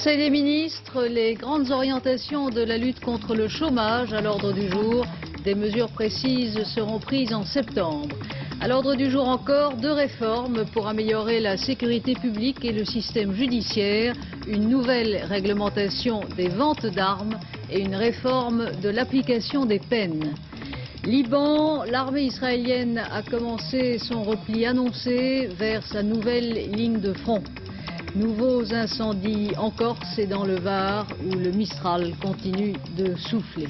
Conseil des ministres, les grandes orientations de la lutte contre le chômage à l'ordre du jour. Des mesures précises seront prises en septembre. À l'ordre du jour encore, 2 réformes pour améliorer la sécurité publique et le système judiciaire, une nouvelle réglementation des ventes d'armes et une réforme de l'application des peines. Liban, l'armée israélienne a commencé son repli annoncé vers sa nouvelle ligne de front. Nouveaux incendies en Corse et dans le Var où le Mistral continue de souffler.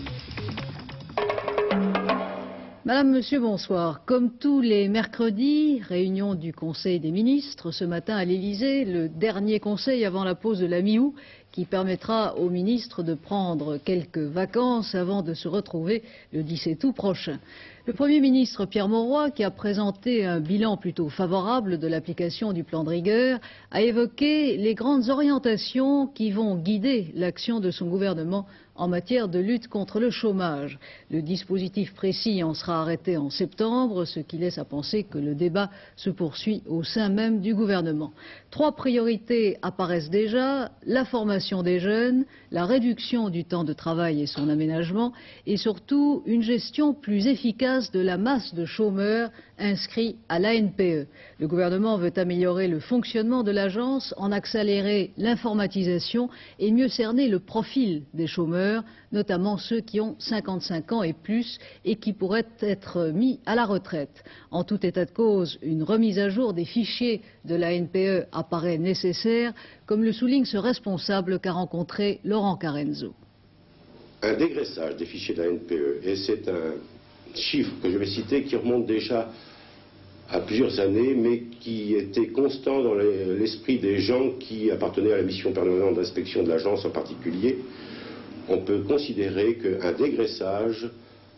Madame, Monsieur, bonsoir. Comme tous les mercredis, réunion du Conseil des ministres, ce matin à l'Élysée, le dernier conseil avant la pause de la mi-août qui permettra aux ministres de prendre quelques vacances avant de se retrouver le 17 août prochain. Le Premier ministre Pierre Mauroy, qui a présenté un bilan plutôt favorable de l'application du plan de rigueur, a évoqué les grandes orientations qui vont guider l'action de son gouvernement en matière de lutte contre le chômage. Le dispositif précis en sera arrêté en septembre, ce qui laisse à penser que le débat se poursuit au sein même du gouvernement. 3 priorités apparaissent déjà: la formation des jeunes, la réduction du temps de travail et son aménagement, et surtout une gestion plus efficace de la masse de chômeurs inscrits à l'ANPE. Le gouvernement veut améliorer le fonctionnement de l'agence, en accélérer l'informatisation et mieux cerner le profil des chômeurs, notamment ceux qui ont 55 ans et plus et qui pourraient être mis à la retraite. En tout état de cause, une remise à jour des fichiers de l'ANPE apparaît nécessaire, comme le souligne ce responsable qu'a rencontré Laurent Carenzo. Un dégraissage des fichiers de l'ANPE, et c'est un chiffre que je vais citer qui remonte déjà à plusieurs années, mais qui était constant dans l'esprit des gens qui appartenaient à la mission permanente d'inspection de l'agence en particulier. On peut considérer qu'un dégraissage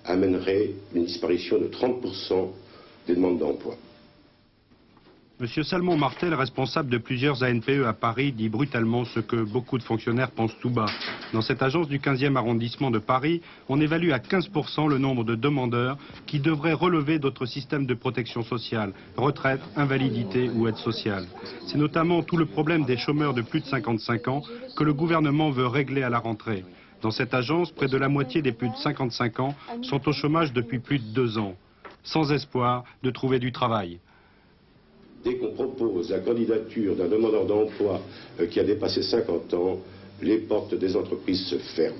amènerait une disparition de 30% des demandes d'emploi. Monsieur Salmon Martel, responsable de plusieurs ANPE à Paris, dit brutalement ce que beaucoup de fonctionnaires pensent tout bas. Dans cette agence du 15e arrondissement de Paris, on évalue à 15% le nombre de demandeurs qui devraient relever d'autres systèmes de protection sociale, retraite, invalidité ou aide sociale. C'est notamment tout le problème des chômeurs de plus de 55 ans que le gouvernement veut régler à la rentrée. Dans cette agence, près de la moitié des plus de 55 ans sont au chômage depuis plus de 2 ans, sans espoir de trouver du travail. Dès qu'on propose la candidature d'un demandeur d'emploi qui a dépassé 50 ans, les portes des entreprises se ferment.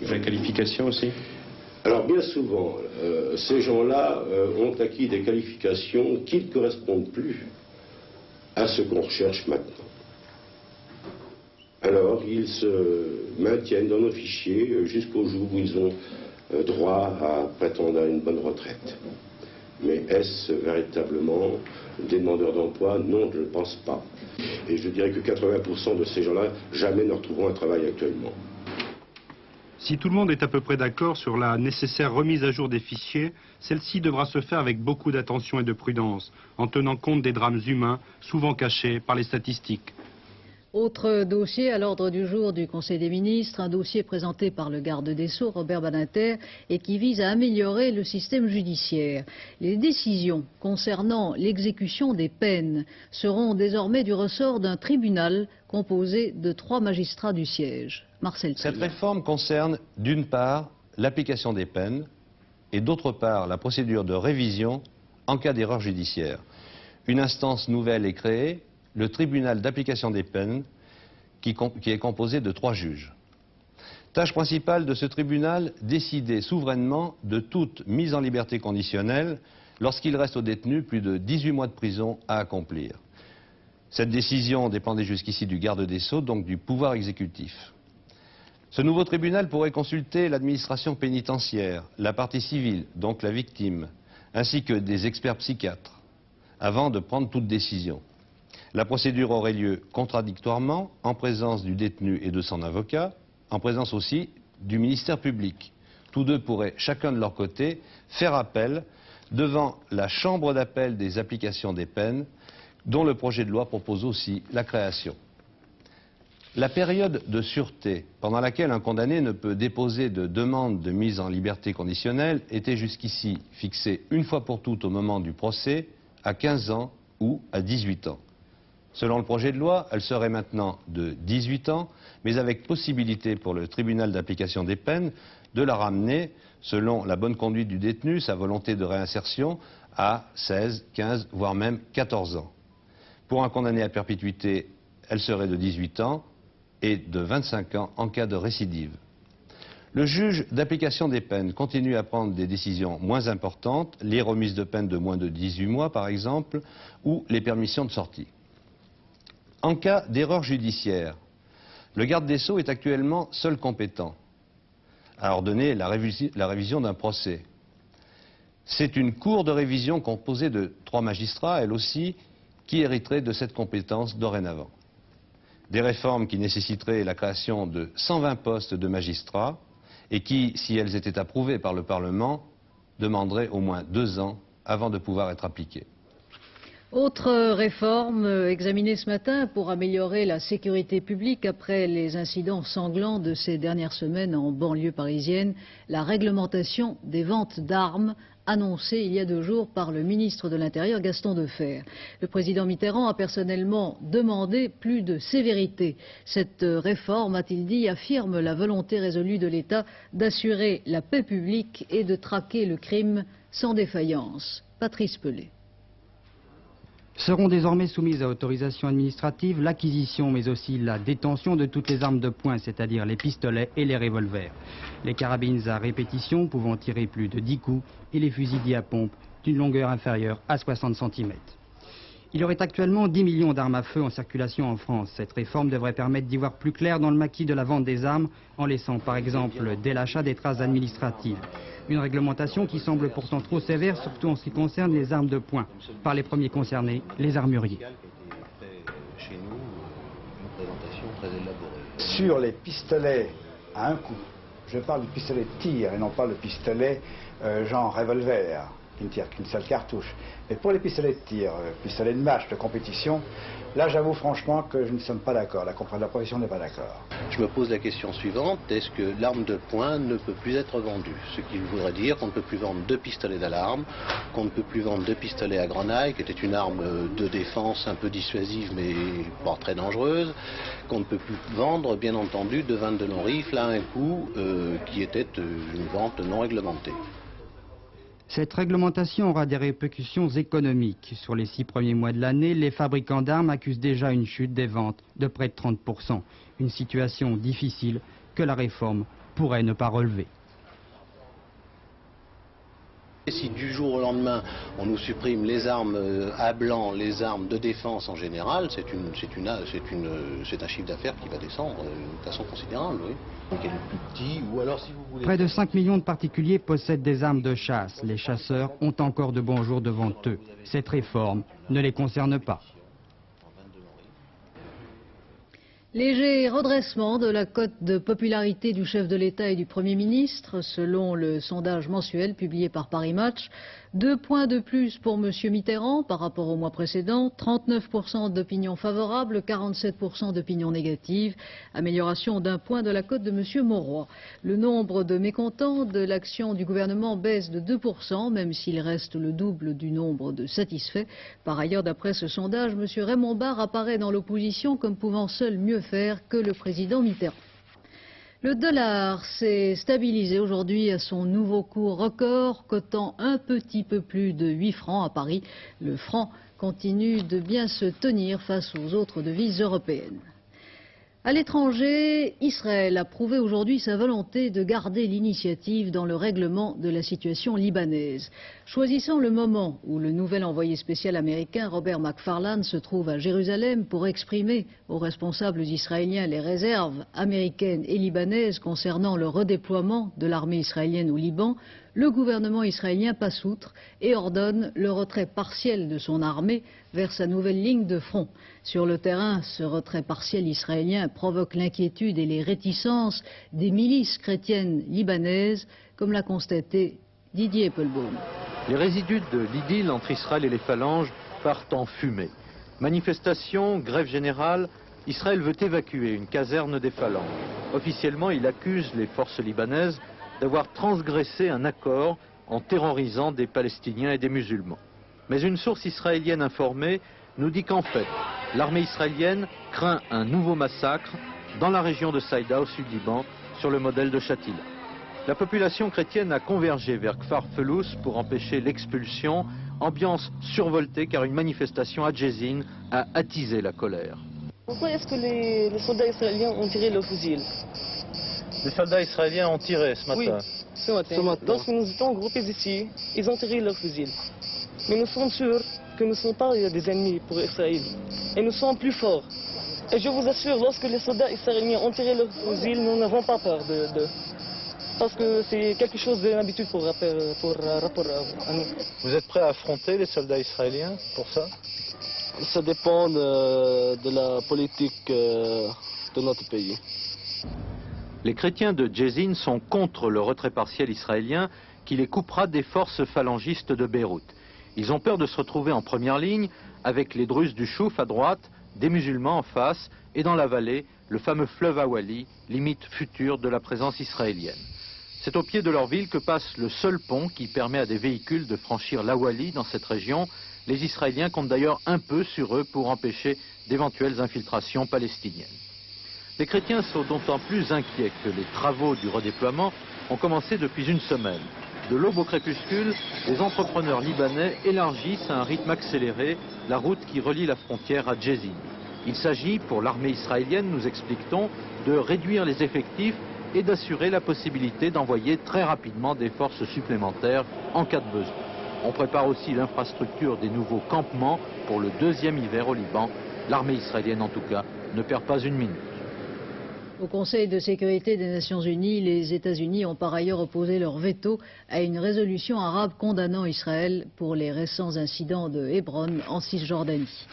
La qualification aussi? Alors bien souvent, ces gens-là ont acquis des qualifications qui ne correspondent plus à ce qu'on recherche maintenant. Alors ils se maintiennent dans nos fichiers jusqu'au jour où ils ont droit à prétendre à une bonne retraite. Mais est-ce véritablement des demandeurs d'emploi? Non, je ne pense pas. Et je dirais que 80% de ces gens-là jamais ne retrouveront un travail actuellement. Si tout le monde est à peu près d'accord sur la nécessaire remise à jour des fichiers, celle-ci devra se faire avec beaucoup d'attention et de prudence, en tenant compte des drames humains, souvent cachés par les statistiques. Autre dossier à l'ordre du jour du Conseil des ministres, un dossier présenté par le garde des Sceaux, Robert Badinter, et qui vise à améliorer le système judiciaire. Les décisions concernant l'exécution des peines seront désormais du ressort d'un tribunal composé de 3 magistrats du siège. Marcel Trier. Cette réforme concerne d'une part l'application des peines et d'autre part la procédure de révision en cas d'erreur judiciaire. Une instance nouvelle est créée, le tribunal d'application des peines, qui est composé de 3 juges. Tâche principale de ce tribunal, décider souverainement de toute mise en liberté conditionnelle lorsqu'il reste au détenu plus de 18 mois de prison à accomplir. Cette décision dépendait jusqu'ici du garde des Sceaux, donc du pouvoir exécutif. Ce nouveau tribunal pourrait consulter l'administration pénitentiaire, la partie civile, donc la victime, ainsi que des experts psychiatres, avant de prendre toute décision. La procédure aurait lieu contradictoirement, en présence du détenu et de son avocat, en présence aussi du ministère public. Tous 2 pourraient, chacun de leur côté, faire appel devant la chambre d'appel des applications des peines, dont le projet de loi propose aussi la création. La période de sûreté pendant laquelle un condamné ne peut déposer de demande de mise en liberté conditionnelle était jusqu'ici fixée une fois pour toutes au moment du procès à 15 ans ou à 18 ans. Selon le projet de loi, elle serait maintenant de 18 ans, mais avec possibilité pour le tribunal d'application des peines de la ramener, selon la bonne conduite du détenu, sa volonté de réinsertion, à 16, 15, voire même 14 ans. Pour un condamné à perpétuité, elle serait de 18 ans et de 25 ans en cas de récidive. Le juge d'application des peines continue à prendre des décisions moins importantes, les remises de peine de moins de 18 mois par exemple, ou les permissions de sortie. En cas d'erreur judiciaire, le garde des Sceaux est actuellement seul compétent à ordonner la révision d'un procès. C'est une cour de révision composée de 3 magistrats, elle aussi, qui hériterait de cette compétence dorénavant. Des réformes qui nécessiteraient la création de 120 postes de magistrats et qui, si elles étaient approuvées par le Parlement, demanderaient au moins 2 ans avant de pouvoir être appliquées. Autre réforme examinée ce matin pour améliorer la sécurité publique après les incidents sanglants de ces dernières semaines en banlieue parisienne, la réglementation des ventes d'armes annoncée il y a 2 jours par le ministre de l'Intérieur Gaston Defferre. Le président Mitterrand a personnellement demandé plus de sévérité. Cette réforme, a-t-il dit, affirme la volonté résolue de l'État d'assurer la paix publique et de traquer le crime sans défaillance. Patrice Pelé. Seront désormais soumises à autorisation administrative l'acquisition mais aussi la détention de toutes les armes de poing, c'est-à-dire les pistolets et les revolvers. Les carabines à répétition pouvant tirer plus de 10 coups et les fusils dits à pompe d'une longueur inférieure à 60 cm. Il y aurait actuellement 10 millions d'armes à feu en circulation en France. Cette réforme devrait permettre d'y voir plus clair dans le maquis de la vente des armes en laissant par exemple dès l'achat des traces administratives. Une réglementation qui semble pourtant trop sévère, surtout en ce qui concerne les armes de poing. Par les premiers concernés, les armuriers. Sur les pistolets à un coup, je parle du pistolet de tir et non pas le pistolet genre revolver, qui ne tire qu'une seule cartouche. Mais pour les pistolets de tir, pistolets de match, de compétition, là j'avoue franchement que je ne sommes pas d'accord, la profession n'est pas d'accord. Je me pose la question suivante, est-ce que l'arme de poing ne peut plus être vendue? Ce qui voudrait dire qu'on ne peut plus vendre 2 pistolets d'alarme, qu'on ne peut plus vendre 2 pistolets à grenaille, qui était une arme de défense un peu dissuasive mais pas très dangereuse, qu'on ne peut plus vendre bien entendu de 22 longs rifles à un coup, qui était une vente non réglementée. Cette réglementation aura des répercussions économiques. Sur les 6 premiers mois de l'année, les fabricants d'armes accusent déjà une chute des ventes de près de 30%. Une situation difficile que la réforme pourrait ne pas relever. Et si du jour au lendemain on nous supprime les armes à blanc, les armes de défense en général, c'est un chiffre d'affaires qui va descendre de façon considérable, oui. Quel est le plus petit, ou alors si vous voulez... Près de 5 millions de particuliers possèdent des armes de chasse. Les chasseurs ont encore de bons jours devant eux. Cette réforme ne les concerne pas. Léger redressement de la cote de popularité du chef de l'État et du Premier ministre, selon le sondage mensuel publié par Paris Match. 2 points de plus pour M. Mitterrand par rapport au mois précédent, 39% d'opinion favorable, 47% d'opinion négative, amélioration d'1 point de la cote de M. Mauroy. Le nombre de mécontents de l'action du gouvernement baisse de 2%, même s'il reste le double du nombre de satisfaits. Par ailleurs, d'après ce sondage, M. Raymond Barre apparaît dans l'opposition comme pouvant seul mieux faire que le président Mitterrand. Le dollar s'est stabilisé aujourd'hui à son nouveau cours record, cotant un petit peu plus de 8 francs à Paris. Le franc continue de bien se tenir face aux autres devises européennes. À l'étranger, Israël a prouvé aujourd'hui sa volonté de garder l'initiative dans le règlement de la situation libanaise. Choisissant le moment où le nouvel envoyé spécial américain Robert McFarlane se trouve à Jérusalem pour exprimer aux responsables israéliens les réserves américaines et libanaises concernant le redéploiement de l'armée israélienne au Liban, le gouvernement israélien passe outre et ordonne le retrait partiel de son armée vers sa nouvelle ligne de front. Sur le terrain, ce retrait partiel israélien provoque l'inquiétude et les réticences des milices chrétiennes libanaises, comme l'a constaté Didier Eppelbaum. Les résidus de l'idylle entre Israël et les phalanges partent en fumée. Manifestation, grève générale, Israël veut évacuer une caserne des phalanges. Officiellement, il accuse les forces libanaises d'avoir transgressé un accord en terrorisant des Palestiniens et des musulmans. Mais une source israélienne informée nous dit qu'en fait, l'armée israélienne craint un nouveau massacre dans la région de Saïda, au sud-Liban, sur le modèle de Shatila. La population chrétienne a convergé vers Kfar Felous pour empêcher l'expulsion, ambiance survoltée car une manifestation à Jezine a attisé la colère. Pourquoi est-ce que les soldats israéliens ont tiré leurs fusils? Les soldats israéliens ont tiré ce matin. Oui, ce matin. Lorsque nous étions groupés ici, ils ont tiré leurs fusils. Mais nous sommes sûrs que nous ne sommes pas des ennemis pour Israël. Et nous sommes plus forts. Et je vous assure, lorsque les soldats israéliens ont tiré leurs fusils, nous n'avons pas peur d'eux. Parce que c'est quelque chose d'habitude pour rapport à nous. Vous êtes prêts à affronter les soldats israéliens pour ça? Ça dépend de la politique de notre pays. Les chrétiens de Jezine sont contre le retrait partiel israélien qui les coupera des forces phalangistes de Beyrouth. Ils ont peur de se retrouver en première ligne avec les Druzes du Chouf à droite, des musulmans en face et dans la vallée, le fameux fleuve Awali, limite future de la présence israélienne. C'est au pied de leur ville que passe le seul pont qui permet à des véhicules de franchir l'Awali dans cette région. Les Israéliens comptent d'ailleurs un peu sur eux pour empêcher d'éventuelles infiltrations palestiniennes. Les chrétiens sont d'autant plus inquiets que les travaux du redéploiement ont commencé depuis une semaine. De l'aube au crépuscule, les entrepreneurs libanais élargissent à un rythme accéléré la route qui relie la frontière à Jezine. Il s'agit, pour l'armée israélienne, nous explique-t-on, de réduire les effectifs et d'assurer la possibilité d'envoyer très rapidement des forces supplémentaires en cas de besoin. On prépare aussi l'infrastructure des nouveaux campements pour le deuxième hiver au Liban. L'armée israélienne, en tout cas, ne perd pas une minute. Au Conseil de sécurité des Nations Unies, les États-Unis ont par ailleurs opposé leur veto à une résolution arabe condamnant Israël pour les récents incidents de Hébron en Cisjordanie.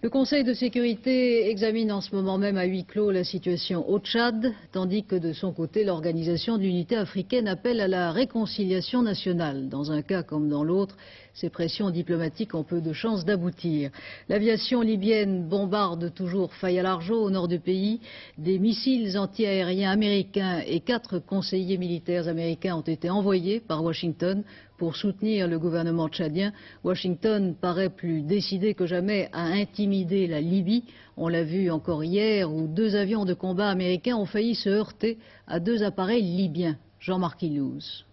Le Conseil de sécurité examine en ce moment même à huis clos la situation au Tchad, tandis que de son côté, l'Organisation de l'Unité africaine appelle à la réconciliation nationale. Dans un cas comme dans l'autre, ces pressions diplomatiques ont peu de chances d'aboutir. L'aviation libyenne bombarde toujours Faye-Largeau au nord du pays. Des missiles antiaériens américains et 4 conseillers militaires américains ont été envoyés par Washington pour soutenir le gouvernement tchadien. Washington paraît plus décidé que jamais à intimider la Libye. On l'a vu encore hier où 2 avions de combat américains ont failli se heurter à 2 appareils libyens. Jean-Marc Illouz.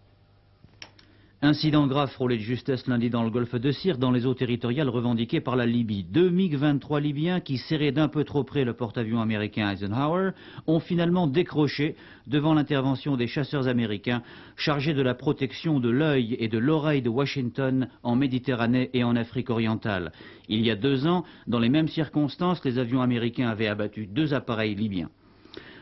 Incident grave frôlé de justesse lundi dans le golfe de Sirte, dans les eaux territoriales revendiquées par la Libye. 2 MiG-23 libyens qui serraient d'un peu trop près le porte-avions américain Eisenhower ont finalement décroché devant l'intervention des chasseurs américains chargés de la protection de l'œil et de l'oreille de Washington en Méditerranée et en Afrique orientale. Il y a 2 ans, dans les mêmes circonstances, les avions américains avaient abattu 2 appareils libyens.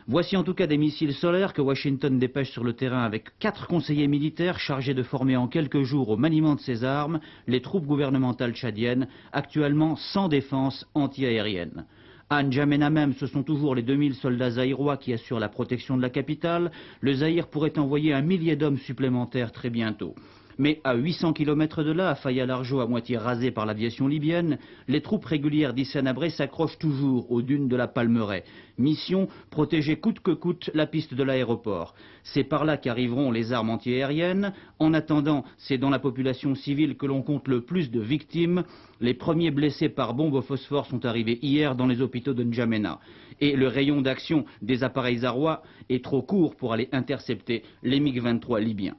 Voici en tout cas des missiles solaires que Washington dépêche sur le terrain avec 4 conseillers militaires chargés de former en quelques jours au maniement de ces armes les troupes gouvernementales tchadiennes, actuellement sans défense antiaérienne. À N'Djamena même, ce sont toujours les 2000 soldats zaïrois qui assurent la protection de la capitale. Le Zaïre pourrait envoyer 1 millier d'hommes supplémentaires très bientôt. Mais à 800 km de là, à Faye-Largeau, à moitié rasé par l'aviation libyenne, les troupes régulières d'Hissène Habré s'accrochent toujours aux dunes de la Palmeraie. Mission, protéger coûte que coûte la piste de l'aéroport. C'est par là qu'arriveront les armes antiaériennes. En attendant, c'est dans la population civile que l'on compte le plus de victimes. Les premiers blessés par bombe au phosphore sont arrivés hier dans les hôpitaux de N'Djamena. Et le rayon d'action des appareils zaïrois est trop court pour aller intercepter les MiG-23 libyens.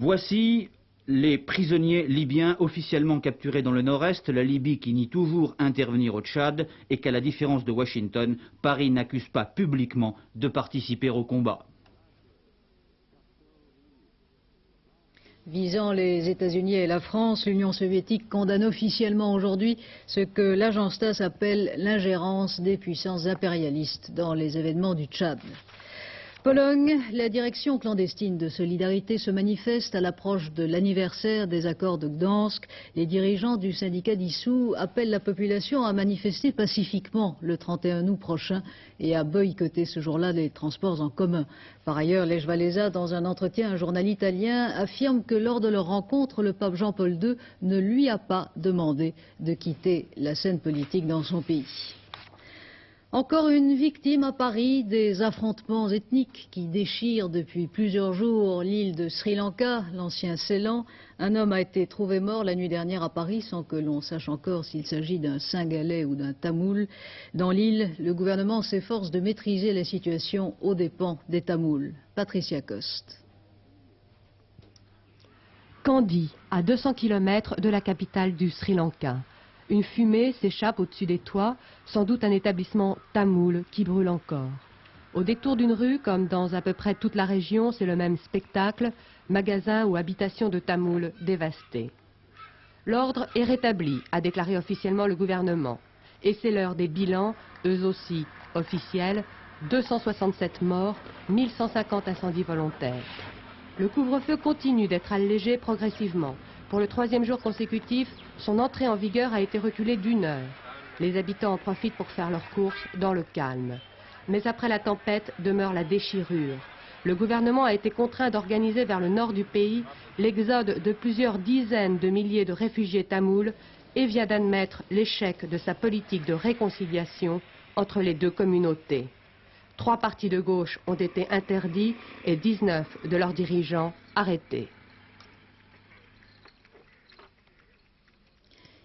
Voici les prisonniers libyens officiellement capturés dans le nord-est, la Libye qui nie toujours intervenir au Tchad et qu'à la différence de Washington, Paris n'accuse pas publiquement de participer au combat. Visant les États-Unis et la France, l'Union soviétique condamne officiellement aujourd'hui ce que l'agence TASS appelle l'ingérence des puissances impérialistes dans les événements du Tchad. Pologne, la direction clandestine de solidarité se manifeste à l'approche de l'anniversaire des accords de Gdansk. Les dirigeants du syndicat dissous appellent la population à manifester pacifiquement le 31 août prochain et à boycotter ce jour-là les transports en commun. Par ailleurs, Lech Walesa, dans un entretien à un journal italien, affirme que lors de leur rencontre, le pape Jean-Paul II ne lui a pas demandé de quitter la scène politique dans son pays. Encore une victime à Paris des affrontements ethniques qui déchirent depuis plusieurs jours l'île de Sri Lanka, l'ancien Ceylan. Un homme a été trouvé mort la nuit dernière à Paris sans que l'on sache encore s'il s'agit d'un Cingalais ou d'un Tamoul. Dans l'île, le gouvernement s'efforce de maîtriser la situation aux dépens des Tamouls. Patricia Coste. Kandy, à 200 km de la capitale du Sri Lanka. Une fumée s'échappe au-dessus des toits, sans doute un établissement tamoul qui brûle encore. Au détour d'une rue, comme dans à peu près toute la région, c'est le même spectacle, magasins ou habitations de tamouls dévastés. L'ordre est rétabli, a déclaré officiellement le gouvernement. Et c'est l'heure des bilans, eux aussi officiels, 267 morts, 1150 incendies volontaires. Le couvre-feu continue d'être allégé progressivement. Pour le 3e jour consécutif, son entrée en vigueur a été reculée d'1 heure. Les habitants en profitent pour faire leurs courses dans le calme. Mais après la tempête demeure la déchirure. Le gouvernement a été contraint d'organiser vers le nord du pays l'exode de plusieurs dizaines de milliers de réfugiés tamouls et vient d'admettre l'échec de sa politique de réconciliation entre les deux communautés. 3 partis de gauche ont été interdits et 19 de leurs dirigeants arrêtés.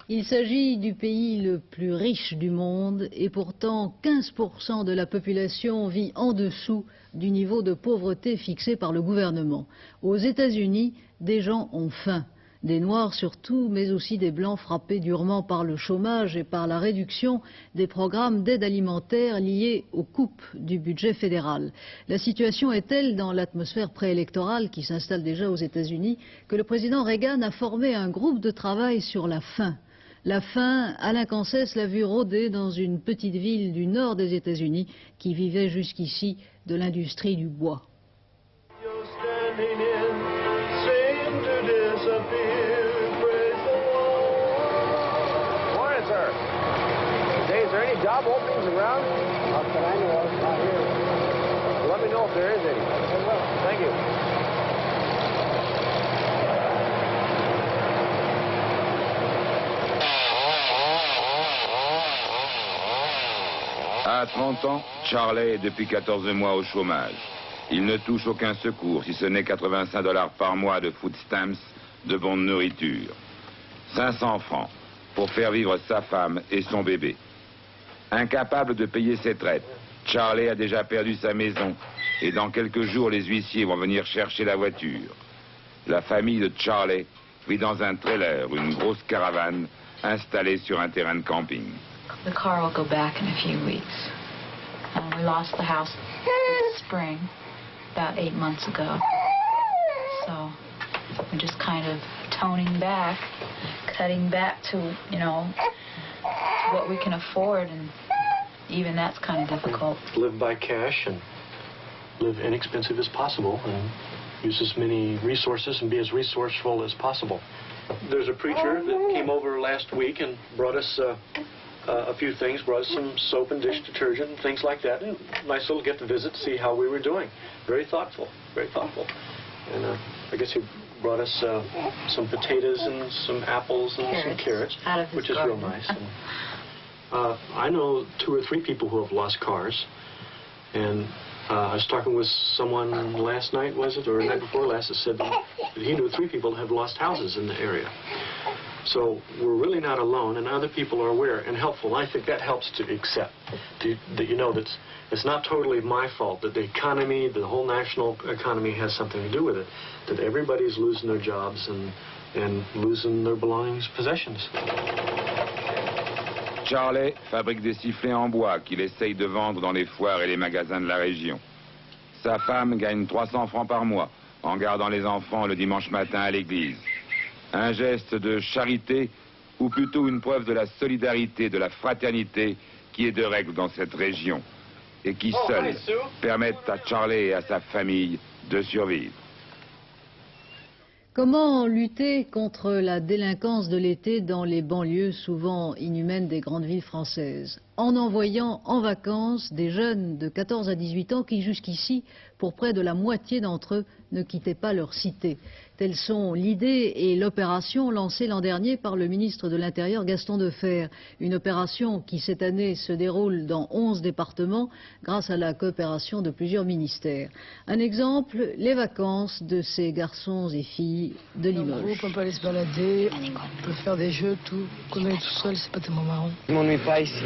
Il s'agit du pays le plus riche du monde et pourtant 15% de la population vit en dessous du niveau de pauvreté fixé par le gouvernement. Aux États-Unis, des gens ont faim, des Noirs surtout, mais aussi des Blancs frappés durement par le chômage et par la réduction des programmes d'aide alimentaire liés aux coupes du budget fédéral. La situation est telle dans l'atmosphère préélectorale qui s'installe déjà aux États-Unis que le président Reagan a formé un groupe de travail sur la faim. La faim, Alain Cancès l'a vu rôder dans une petite ville du nord des États-Unis qui vivait jusqu'ici de l'industrie du bois. À 30 ans, Charlie est depuis 14 mois au chômage. Il ne touche aucun secours, si ce n'est 85 $ par mois de food stamps, de bonne nourriture. 500 francs pour faire vivre sa femme et son bébé. Incapable de payer ses traites, Charlie a déjà perdu sa maison et dans quelques jours, les huissiers vont venir chercher la voiture. La famille de Charlie vit dans un trailer, une grosse caravane installée sur un terrain de camping. The car will go back in a few weeks. We lost the house this spring, about 8 months ago. So we're just kind of toning back, cutting back to, you know, to what we can afford, and even that's kind of difficult. Live by cash and live inexpensive as possible and use as many resources and be as resourceful as possible. There's a preacher that came over last week and brought us a few things, brought us some soap and dish detergent and things like that. And nice little get to visit, see how we were doing. Very thoughtful, very thoughtful. And I guess he brought us some potatoes and some apples and some carrots, which is real nice. And, I know 2 or 3 people who have lost cars. And I was talking with someone last night, was it, or the night before last, that said that he knew 3 people have lost houses in the area. So we're really not alone, and other people are aware and helpful. I think that helps to accept, that you know that it's not totally my fault, that the economy, the whole national economy has something to do with it, that everybody's losing their jobs and losing their belongings, possessions. Charlie fabrique des sifflets en bois qu'il essaye de vendre dans les foires et les magasins de la région. Sa femme gagne 300 francs par mois en gardant les enfants le dimanche matin à l'église. Un geste de charité ou plutôt une preuve de la solidarité, de la fraternité qui est de règle dans cette région et qui seuls permettent à Charlie et à sa famille de survivre. Comment lutter contre la délinquance de l'été dans les banlieues souvent inhumaines des grandes villes françaises? en envoyant en vacances des jeunes de 14 à 18 ans qui jusqu'ici, pour près de la moitié d'entre eux, ne quittaient pas leur cité. Telles sont l'idée et l'opération lancée l'an dernier par le ministre de l'Intérieur Gaston Defferre. Une opération qui cette année se déroule dans 11 départements grâce à la coopération de plusieurs ministères. Un exemple, les vacances de ces garçons et filles de Limoges. On peut aller se balader, on peut faire des jeux, tout. Quand on est tout seul, c'est pas tellement marrant. Je m'ennuie pas ici.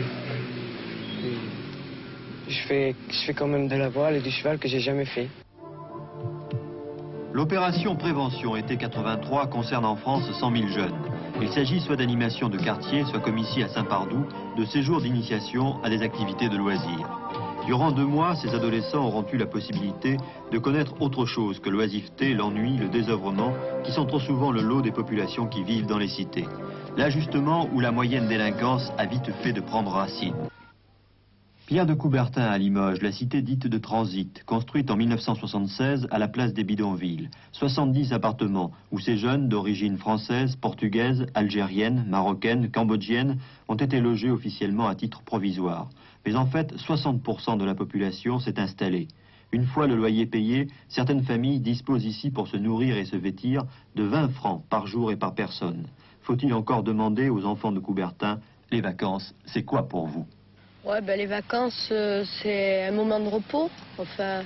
Je fais quand même de la voile et du cheval que j'ai jamais fait. L'opération Prévention été 83 concerne en France 100 000 jeunes. Il s'agit soit d'animations de quartier, soit comme ici à Saint-Pardoux, de séjours d'initiation à des activités de loisirs. Durant 2 mois, ces adolescents auront eu la possibilité de connaître autre chose que l'oisiveté, l'ennui, le désœuvrement, qui sont trop souvent le lot des populations qui vivent dans les cités. Là justement où la moyenne délinquance a vite fait de prendre racine. Pierre de Coubertin à Limoges, la cité dite de transit, construite en 1976 à la place des bidonvilles. 70 appartements où ces jeunes d'origine française, portugaise, algérienne, marocaine, cambodgienne ont été logés officiellement à titre provisoire. Mais en fait, 60% de la population s'est installée. Une fois le loyer payé, certaines familles disposent ici pour se nourrir et se vêtir de 20 francs par jour et par personne. Faut-il encore demander aux enfants de Coubertin, les vacances, c'est quoi pour vous ? Ouais, ben les vacances, c'est un moment de repos. Enfin,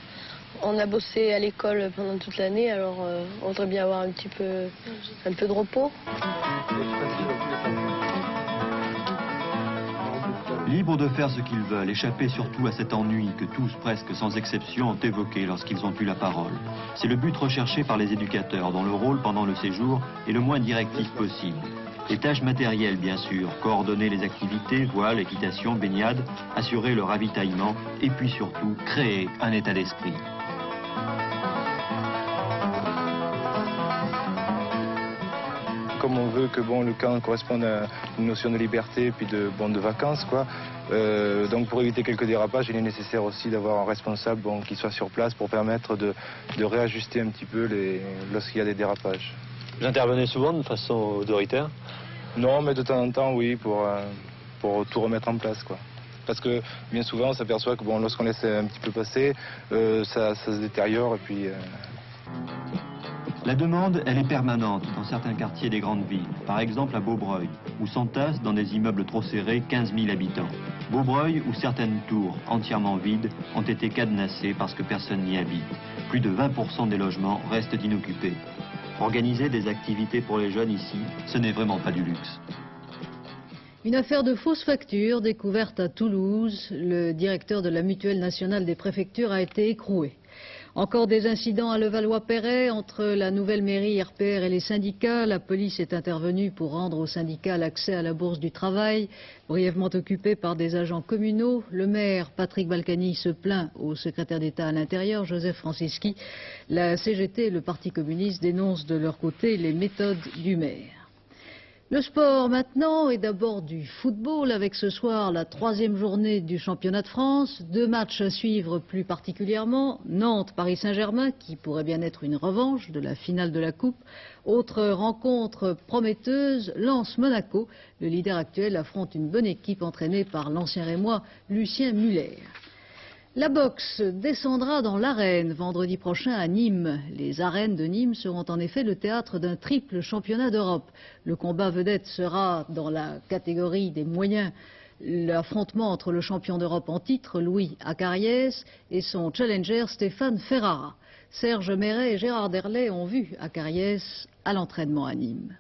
on a bossé à l'école pendant toute l'année, alors on voudrait bien avoir un peu de repos. Libres de faire ce qu'ils veulent, échapper surtout à cet ennui que tous, presque sans exception, ont évoqué lorsqu'ils ont eu la parole. C'est le but recherché par les éducateurs, dont le rôle pendant le séjour est le moins directif possible. Les tâches matérielles, bien sûr, coordonner les activités, voile, équitation, baignade, assurer le ravitaillement et puis surtout créer un état d'esprit. Comme on veut que le camp corresponde à une notion de liberté et puis de vacances, quoi. Donc pour éviter quelques dérapages, il est nécessaire aussi d'avoir un responsable qui soit sur place pour permettre de réajuster un petit peu lorsqu'il y a des dérapages. Vous intervenez souvent de façon autoritaire? Non, mais de temps en temps, oui, pour tout remettre en place, quoi. Parce que bien souvent, on s'aperçoit que lorsqu'on laisse un petit peu passer, ça se détériore et puis... La demande, elle est permanente dans certains quartiers des grandes villes. Par exemple à Beaubreuil, où s'entassent dans des immeubles trop serrés 15 000 habitants. Beaubreuil, où certaines tours, entièrement vides, ont été cadenassées parce que personne n'y habite. Plus de 20% des logements restent inoccupés. Organiser des activités pour les jeunes ici, ce n'est vraiment pas du luxe. Une affaire de fausses factures découverte à Toulouse. Le directeur de la Mutuelle nationale des préfectures a été écroué. Encore des incidents à Levallois-Perret entre la nouvelle mairie RPR et les syndicats. La police est intervenue pour rendre aux syndicats l'accès à la bourse du travail, brièvement occupé par des agents communaux. Le maire Patrick Balkany se plaint au secrétaire d'État à l'Intérieur, Joseph Franciski. La CGT et le Parti communiste dénoncent de leur côté les méthodes du maire. Le sport maintenant et d'abord du football avec ce soir la 3e journée du championnat de France. 2 matchs à suivre plus particulièrement. Nantes-Paris Saint-Germain qui pourrait bien être une revanche de la finale de la Coupe. Autre rencontre prometteuse, Lens-Monaco. Le leader actuel affronte une bonne équipe entraînée par l'ancien Rémois Lucien Muller. La boxe descendra dans l'arène vendredi prochain à Nîmes. Les arènes de Nîmes seront en effet le théâtre d'un triple championnat d'Europe. Le combat vedette sera dans la catégorie des moyens. L'affrontement entre le champion d'Europe en titre, Louis Acariès, et son challenger Stéphane Ferrara. Serge Méret et Gérard Derlet ont vu Acariès à l'entraînement à Nîmes.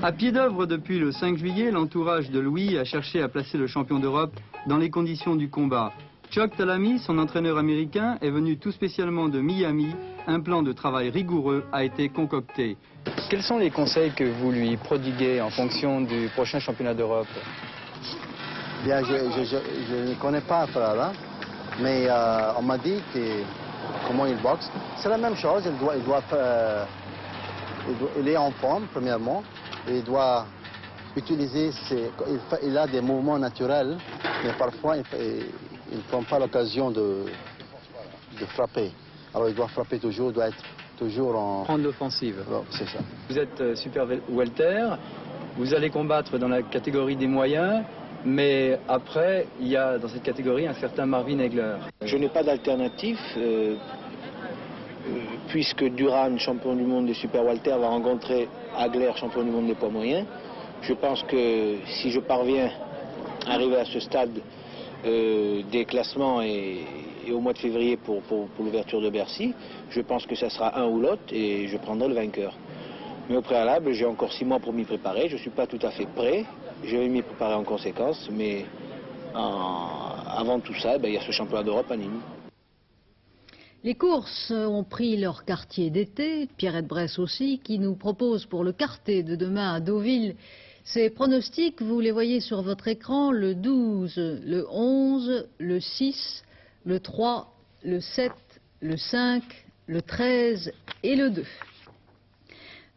À pied d'œuvre depuis le 5 juillet, l'entourage de Louis a cherché à placer le champion d'Europe dans les conditions du combat. Chuck Talamy, son entraîneur américain, est venu tout spécialement de Miami. Un plan de travail rigoureux a été concocté. Quels sont les conseils que vous lui prodiguez en fonction du prochain championnat d'Europe? Bien, je ne connais pas Ferrara, mais on m'a dit comment il boxe. C'est la même chose, il est en forme, premièrement. Il doit utiliser il a des mouvements naturels, mais parfois il ne prend pas l'occasion de frapper. Alors il doit frapper toujours, il doit être toujours en... Prendre l'offensive. Oh, c'est ça. Vous êtes super welter, vous allez combattre dans la catégorie des moyens. Mais après, il y a dans cette catégorie un certain Marvin Hegler. Je n'ai pas d'alternative, puisque Duran, champion du monde des super Walter, va rencontrer Hagler, champion du monde des poids moyens. Je pense que si je parviens à arriver à ce stade des classements et au mois de février pour l'ouverture de Bercy, je pense que ça sera un ou l'autre et je prendrai le vainqueur. Mais au préalable, j'ai encore 6 mois pour m'y préparer. Je ne suis pas tout à fait prêt. Je vais m'y préparer en conséquence. Mais avant tout ça, il y a ce championnat d'Europe à Nîmes. Les courses ont pris leur quartier d'été, Pierrette Bresse aussi, qui nous propose pour le quartet de demain à Deauville. Ces pronostics, vous les voyez sur votre écran, le 12, le 11, le 6, le 3, le 7, le 5, le 13 et le 2.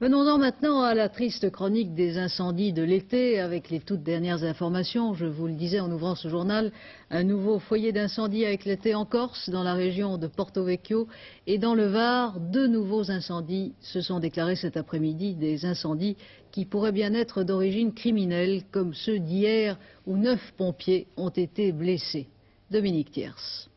Venons-en maintenant à la triste chronique des incendies de l'été avec les toutes dernières informations. Je vous le disais en ouvrant ce journal, un nouveau foyer d'incendie a éclaté en Corse, dans la région de Porto Vecchio, et dans le Var, 2 nouveaux incendies se sont déclarés cet après-midi, des incendies qui pourraient bien être d'origine criminelle, comme ceux d'hier où 9 pompiers ont été blessés. Dominique Thiers.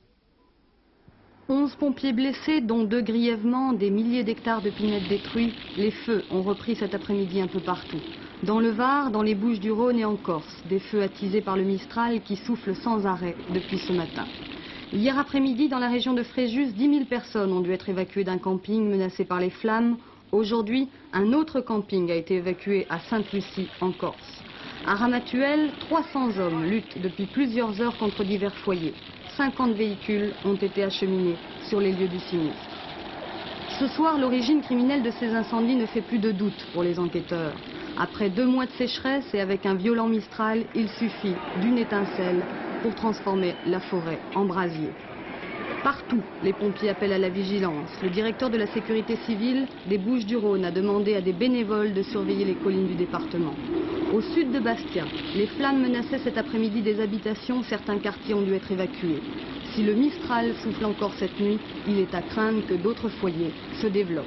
11 pompiers blessés, dont 2 grièvement, des milliers d'hectares de pinèdes détruits. Les feux ont repris cet après-midi un peu partout. Dans le Var, dans les Bouches-du-Rhône et en Corse, des feux attisés par le Mistral qui souffle sans arrêt depuis ce matin. Hier après-midi, dans la région de Fréjus, 10 000 personnes ont dû être évacuées d'un camping menacé par les flammes. Aujourd'hui, un autre camping a été évacué à Sainte-Lucie, en Corse. À Ramatuelle, 300 hommes luttent depuis plusieurs heures contre divers foyers. 50 véhicules ont été acheminés sur les lieux du sinistre. Ce soir, l'origine criminelle de ces incendies ne fait plus de doute pour les enquêteurs. Après 2 mois de sécheresse et avec un violent Mistral, il suffit d'une étincelle pour transformer la forêt en brasier. Partout, les pompiers appellent à la vigilance. Le directeur de la sécurité civile des Bouches-du-Rhône a demandé à des bénévoles de surveiller les collines du département. Au sud de Bastia, les flammes menaçaient cet après-midi des habitations. Certains quartiers ont dû être évacués. Si le Mistral souffle encore cette nuit, il est à craindre que d'autres foyers se développent.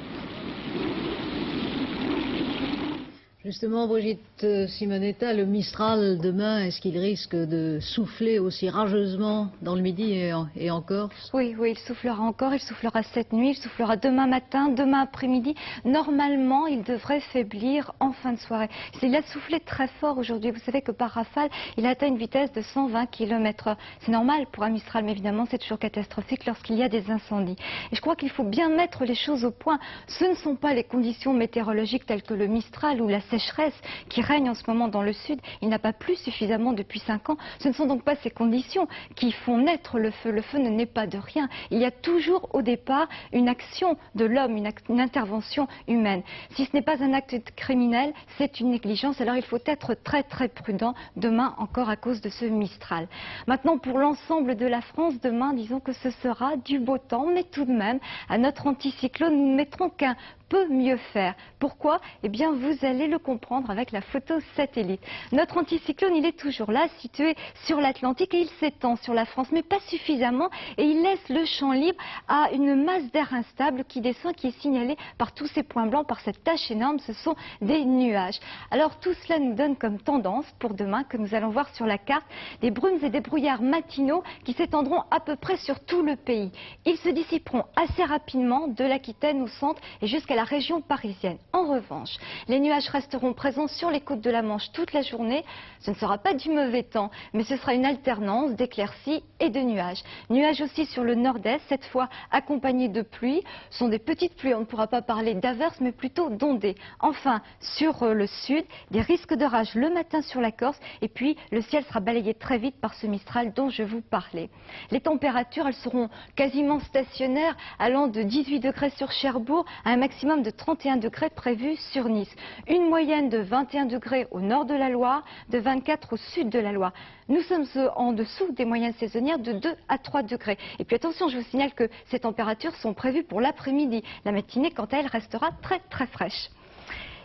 Justement, Brigitte Simonetta, le Mistral demain, est-ce qu'il risque de souffler aussi rageusement dans le Midi et en Corse? Oui, il soufflera encore, il soufflera cette nuit, il soufflera demain matin, demain après-midi. Normalement, il devrait faiblir en fin de soirée. Il a soufflé très fort aujourd'hui. Vous savez que par rafale, il a atteint une vitesse de 120 km/h. C'est normal pour un Mistral, mais évidemment, c'est toujours catastrophique lorsqu'il y a des incendies. Et je crois qu'il faut bien mettre les choses au point. Ce ne sont pas les conditions météorologiques telles que le Mistral ou la sécheresse qui règne en ce moment dans le sud. Il n'a pas plu suffisamment depuis 5 ans. Ce ne sont donc pas ces conditions qui font naître le feu. Le feu ne naît pas de rien. Il y a toujours au départ une action de l'homme, une intervention humaine. Si ce n'est pas un acte criminel, c'est une négligence. Alors il faut être très très prudent demain encore à cause de ce Mistral. Maintenant pour l'ensemble de la France, demain disons que ce sera du beau temps, mais tout de même à notre anticyclone nous ne mettrons qu'un peu mieux faire. Pourquoi? Eh bien, vous allez le comprendre avec la photo satellite. Notre anticyclone, il est toujours là, situé sur l'Atlantique et il s'étend sur la France, mais pas suffisamment et il laisse le champ libre à une masse d'air instable qui descend, qui est signalée par tous ces points blancs, par cette tache énorme, ce sont des nuages. Alors tout cela nous donne comme tendance pour demain, que nous allons voir sur la carte, des brumes et des brouillards matinaux qui s'étendront à peu près sur tout le pays. Ils se dissiperont assez rapidement de l'Aquitaine au centre et jusqu'à la région parisienne. En revanche, les nuages resteront présents sur les côtes de la Manche toute la journée. Ce ne sera pas du mauvais temps, mais ce sera une alternance d'éclaircies et de nuages. Nuages aussi sur le nord-est, cette fois accompagnés de pluie. Ce sont des petites pluies, on ne pourra pas parler d'averses, mais plutôt d'ondées. Enfin, sur le sud, des risques d'orage le matin sur la Corse, et puis le ciel sera balayé très vite par ce Mistral dont je vous parlais. Les températures, elles seront quasiment stationnaires, allant de 18 degrés sur Cherbourg à un maximum de 31 degrés prévus sur Nice. Une moyenne de 21 degrés au nord de la Loire, de 24 au sud de la Loire. Nous sommes en dessous des moyennes saisonnières de 2 à 3 degrés. Et puis attention, je vous signale que ces températures sont prévues pour l'après-midi. La matinée, quant à elle, restera très très fraîche.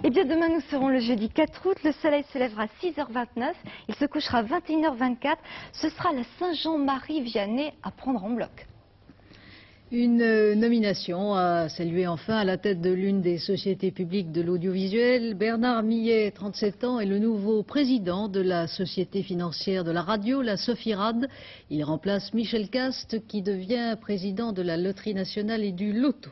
Et bien demain nous serons le jeudi 4 août, le soleil se lèvera à 6h29, il se couchera à 21h24, ce sera la Saint-Jean-Marie-Vianney à prendre en bloc. Une nomination à saluer enfin à la tête de l'une des sociétés publiques de l'audiovisuel. Bernard Millet, 37 ans, est le nouveau président de la société financière de la radio, la Sophirad. Il remplace Michel Cast qui devient président de la Loterie nationale et du Loto.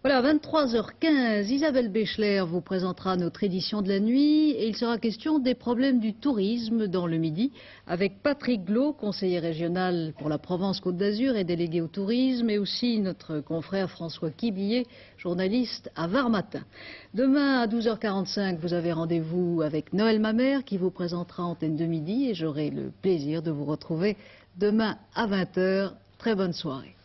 Voilà, 23h15, Isabelle Béchler vous présentera notre édition de la nuit et il sera question des problèmes du tourisme dans le Midi avec Patrick Glos, conseiller régional pour la Provence-Côte d'Azur et délégué au tourisme, et aussi notre confrère François Quibillet, journaliste à Var Matin. Demain à 12h45, vous avez rendez-vous avec Noël Mamère qui vous présentera Antenne de Midi et j'aurai le plaisir de vous retrouver demain à 20h. Très bonne soirée.